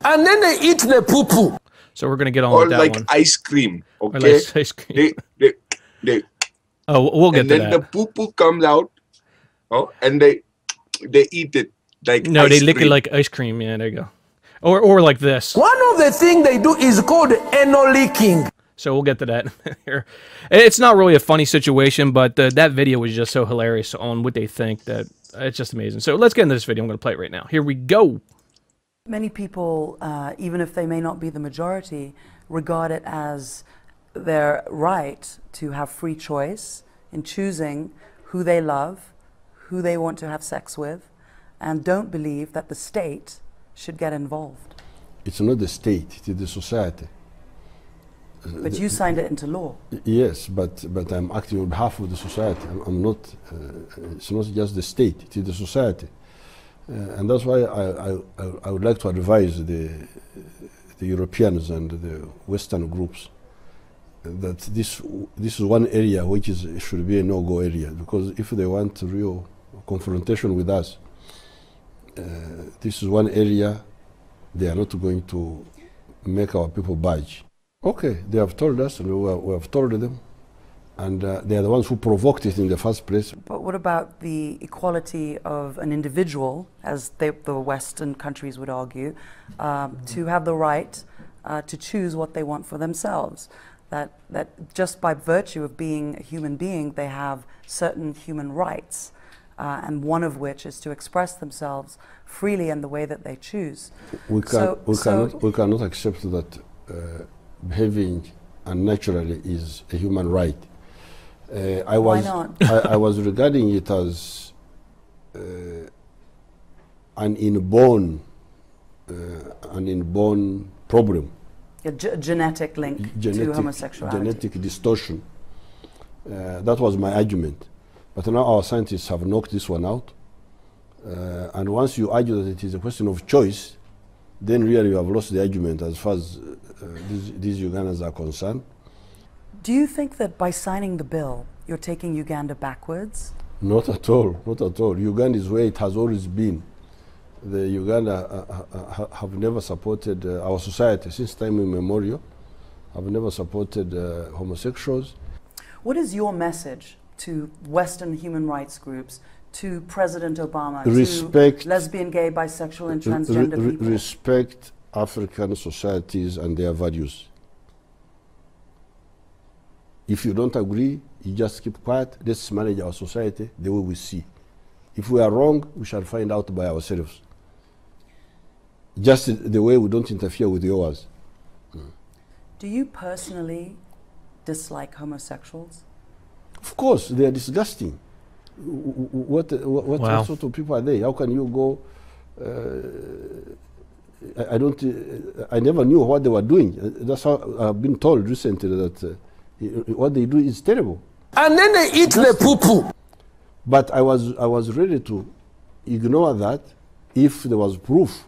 And then they eat the poo poo. So we're gonna get on or with that like one. ice cream, Or okay? like ice cream. They Oh, we'll get and to then that. the poo poo comes out, oh, and they eat it like No, ice they lick cream. it like ice cream. Yeah, there you go. Or like this. One of the things they do is called anal licking. So we'll get to that here. It's not really a funny situation, but that video was just so hilarious on what they think that it's just amazing. So let's get into this video. I'm going to play it right now. Here we go. Many people, even if they may not be the majority, regard it as their right to have free choice in choosing who they love, who they want to have sex with, and don't believe that the state should get involved. It's not the state, it is the society. But you signed it into law. Yes, but I'm acting on behalf of the society. I'm not, it's not just the state, it is the society. And that's why I would like to advise the Europeans and the Western groups that this is one area which should be a no-go area, because if they want real confrontation with us, this is one area they are not going to make our people budge. Okay, they have told us, and we have told them, and they are the ones who provoked it in the first place. But what about the equality of an individual, as the Western countries would argue, to have the right to choose what they want for themselves? That just by virtue of being a human being, they have certain human rights, and one of which is to express themselves freely in the way that they choose. We cannot accept that behaving unnaturally is a human right. Why not? I was regarding it as an inborn problem. A genetic link to homosexuality. Genetic distortion. That was my argument. But now our scientists have knocked this one out. And once you argue that it is a question of choice, then really you have lost the argument as far as these Ugandans are concerned. Do you think that by signing the bill, you're taking Uganda backwards? Not at all, not at all. Uganda is where it has always been. The Uganda have never supported our society since time immemorial, have never supported homosexuals. What is your message to Western human rights groups, to President Obama, respect, to lesbian, gay, bisexual and transgender people? Respect African societies and their values. If you don't agree, you just keep quiet. Let's manage our society the way we see. If we are wrong, we shall find out by ourselves. Just the way we don't interfere with yours. Do you personally dislike homosexuals? Of course, they are disgusting. What sort of people are they? How can you go? I never knew what they were doing. That's how I've been told recently that what they do is terrible. And then they eat the poo poo. But I was ready to ignore that if there was proof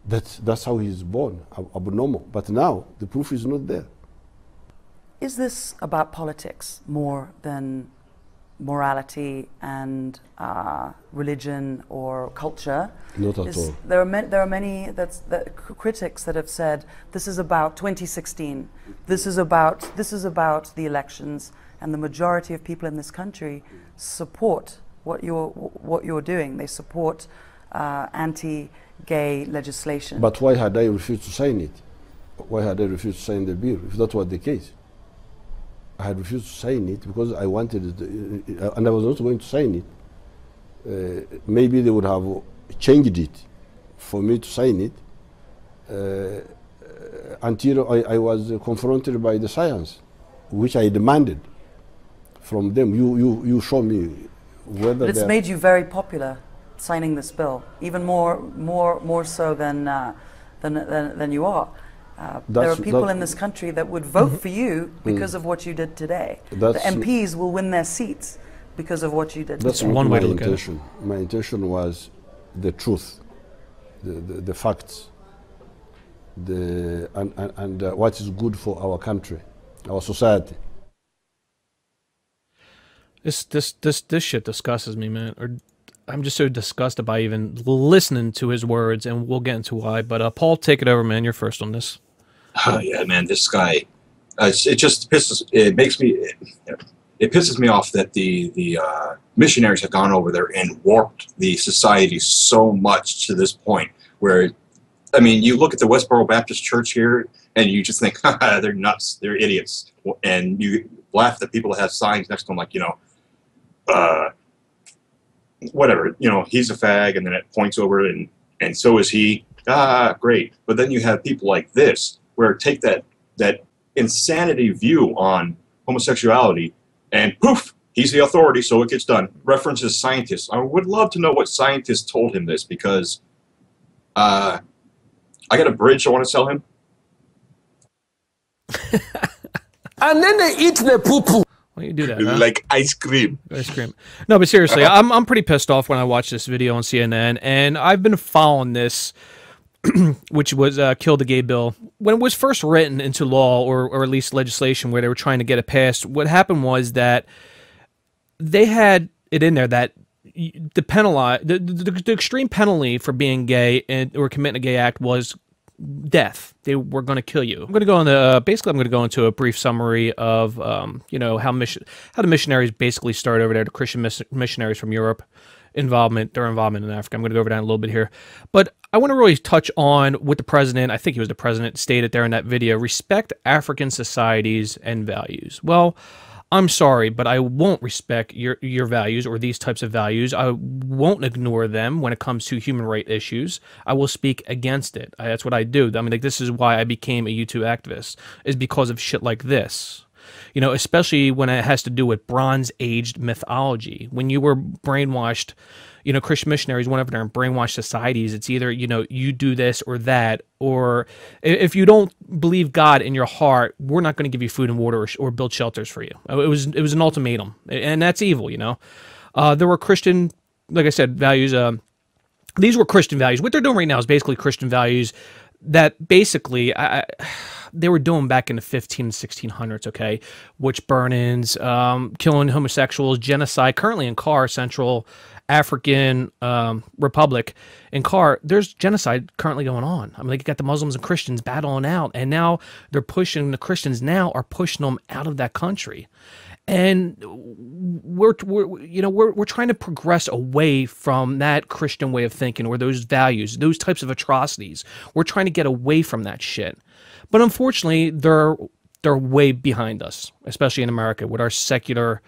that that's how he's born, abnormal. But now the proof is not there. Is this about politics more than morality and religion or culture? Not at all. There are many critics that have said this is about 2016. This is about the elections, and the majority of people in this country support what you're doing. They support anti-gay legislation. But why had I refused to sign it? Why had I refused to sign the bill if that was the case? I had refused to sign it because I wanted it, and I was not going to sign it. Maybe they would have changed it for me to sign it until I was confronted by the science, which I demanded from them. You show me whether. But it's made you very popular, signing this bill, even more so than you are. There are people in this country that would vote for you because of what you did today. The MPs will win their seats because of what you did today. That's one way to look at it. My intention was the truth, the facts, and what is good for our country, our society. This shit disgustes me, man. I'm just so disgusted by even listening to his words, and we'll get into why. But Paul, take it over, man. You're first on this. Oh yeah, man, this guy. It just pisses. It makes me. It pisses me off that the missionaries have gone over there and warped the society so much to this point where, I mean, you look at the Westboro Baptist Church here and you just think, they're nuts, they're idiots, and you laugh at people that have signs next to them like, you know, whatever, you know, he's a fag, and then it points over and so is he. Great. But then you have people like this where take that insanity view on homosexuality and poof, he's the authority, so it gets done. References scientists. I would love to know what scientists told him this, because I got a bridge I want to sell him. And then they eat the poo-poo. Why do you do that? Huh? Like ice cream. Ice cream. No, but seriously, I'm pretty pissed off when I watched this video on CNN, and I've been following this, which was Kill the Gay Bill. When it was first written into law, or at least legislation where they were trying to get it passed, what happened was that they had it in there that the extreme penalty for being gay or committing a gay act was death. They were going to kill you. I'm going to go into basically I'm going to go into a brief summary of you know, how the missionaries basically started over there, the Christian missionaries from Europe, their involvement in Africa. I'm going to go over that in a little bit here, but I want to really touch on what the president, I think he was the president, stated there in that video: respect African societies and values. Well, I'm sorry, but I won't respect your values or these types of values. I won't ignore them when it comes to human rights issues. I will speak against it. That's what I do. I mean, like, this is why I became a YouTube activist, is because of shit like this. You know, especially when it has to do with Bronze Age mythology. When you were brainwashed, you know, Christian missionaries went over there and brainwashed societies. It's either, you know, you do this or that, or if you don't believe God in your heart, we're not going to give you food and water or build shelters for you. It was an ultimatum, and that's evil, you know. There were Christian, like I said, values. These were Christian values. What they're doing right now is basically Christian values that basically they were doing back in the 15 and 1600s, okay? Witch burnings, killing homosexuals, genocide. Currently in Car, Central African Republic, in Car, there's genocide currently going on. I mean, like, you got the Muslims and Christians battling out, and now they're pushing, the Christians now are pushing them out of that country. And we're trying to progress away from that Christian way of thinking, or those values, those types of atrocities. We're trying to get away from that shit. But unfortunately, they're way behind us, especially in America with our secular,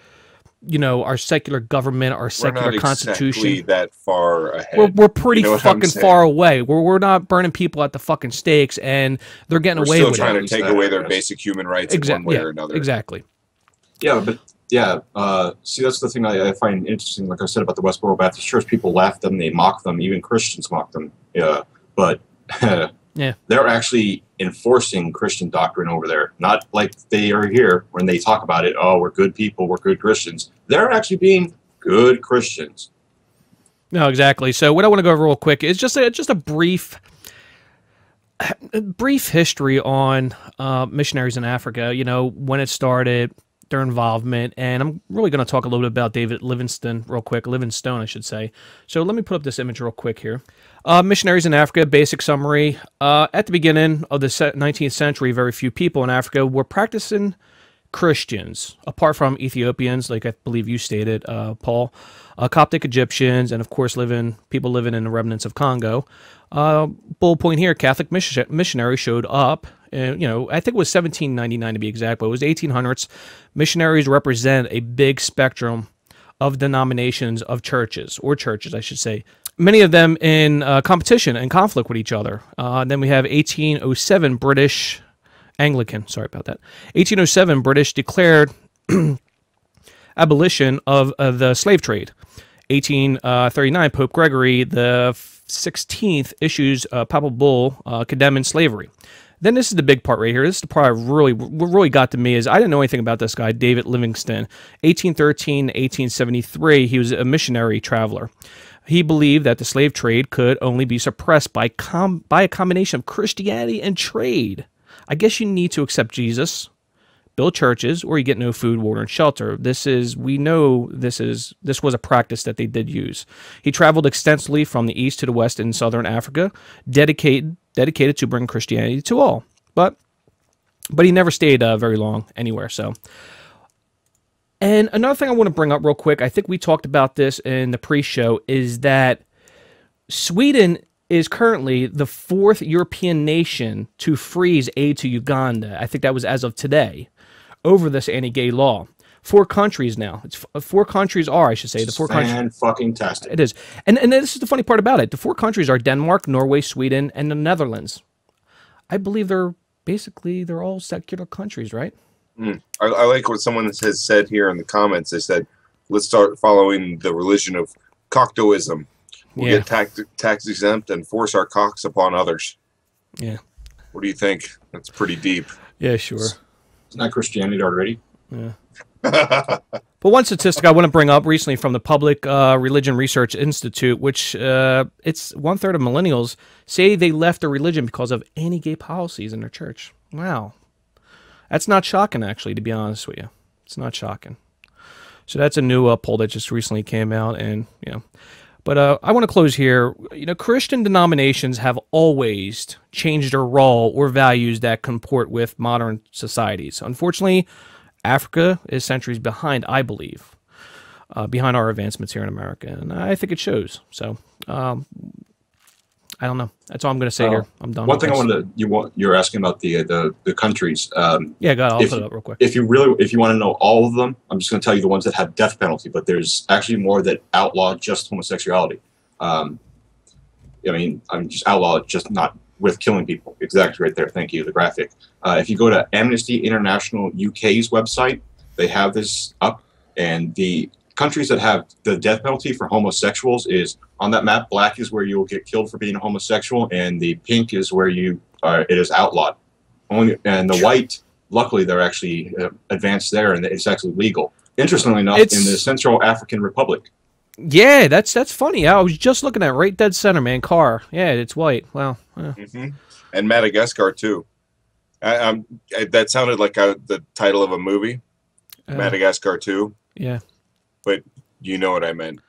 you know, our secular government, our secular constitution. Exactly that far ahead. We're pretty fucking far away. We're not burning people at the fucking stakes, and they're getting away with it. We're still trying to take away their basic human rights in one way or another. Exactly. Yeah, but yeah, see, that's the thing I find interesting. Like I said about the Westboro Baptist Church, people laugh at them, they mock them, even Christians mock them. Yeah, but yeah, they're actually enforcing Christian doctrine over there. Not like they are here when they talk about it. Oh, we're good people, we're good Christians. They're actually being good Christians. No, exactly. So what I want to go over real quick is just a brief history on missionaries in Africa. You know, when it started, their involvement, and I'm really going to talk a little bit about David Livingstone real quick. Livingstone, I should say. So let me put up this image real quick here. Missionaries in Africa, basic summary. At the beginning of the 19th century, very few people in Africa were practicing Christians, apart from Ethiopians, like I believe you stated, Paul, Coptic Egyptians, and of course people living in the remnants of Congo. Bullet point here, Catholic missionaries showed up. You know, I think it was 1799 to be exact, but it was 1800s. Missionaries represent a big spectrum of denominations of churches, I should say. Many of them in competition and conflict with each other. Then we have 1807 British Anglican. Sorry about that. 1807 British declared abolition of the slave trade. 1839 Pope Gregory the 16th issues a papal bull condemning slavery. Then this is the big part right here. This is the part what really got to me is I didn't know anything about this guy, David Livingstone. 1813 to 1873, he was a missionary traveler. He believed that the slave trade could only be suppressed by a combination of Christianity and trade. I guess you need to accept Jesus, build churches, or you get no food, water, and shelter. We know this was a practice that they did use. He traveled extensively from the east to the west in southern Africa, dedicated to bring Christianity to all. But he never stayed very long anywhere. So, and another thing I want to bring up real quick, I think we talked about this in the pre-show, is that Sweden is currently the 4th European nation to freeze aid to Uganda. I think that was as of today, over this anti-gay law. 4 countries now. It's 4 countries are, I should say, the 4 countries. Fucking tastic. It is, and this is the funny part about it. The 4 countries are Denmark, Norway, Sweden, and the Netherlands. I believe they're all secular countries, right? I like what someone has said here in the comments. They said, let's start following the religion of cocktoism. We'll get tax exempt and force our cocks upon others. Yeah. What do you think? That's pretty deep. Yeah, sure. Isn't that Christianity already? Yeah. But one statistic I want to bring up recently from the Public Religion Research Institute, which it's 1/3 of millennials say they left their religion because of anti-gay policies in their church. Wow. That's not shocking, actually, to be honest with you. It's not shocking. So that's a new poll that just recently came out, and But I want to close here. Christian denominations have always changed their role or values that comport with modern societies. Unfortunately, Africa is centuries behind, I believe, behind our advancements here in America, and I think it shows. So, I don't know. That's all I'm going to say here. I'm done. One thing you're asking about the countries. Yeah, I'll put it up real quick. If you want to know all of them, I'm just going to tell you the ones that have death penalty. But there's actually more that outlaw just homosexuality. I'm just outlaw just not with killing people. Exactly, right there. Thank you. The graphic. If you go to Amnesty International UK's website, they have this up, and the countries that have the death penalty for homosexuals is on that map. Black is where you will get killed for being a homosexual, and the pink is where it is outlawed. And the white, luckily, they're actually advanced there, and it's actually legal. Interestingly enough, in the Central African Republic. Yeah, that's funny. I was just looking at right dead center, man. Car. Yeah, it's white. Wow. Yeah. And Madagascar too. That sounded like the title of a movie. Madagascar 2. Yeah. But you know what I meant.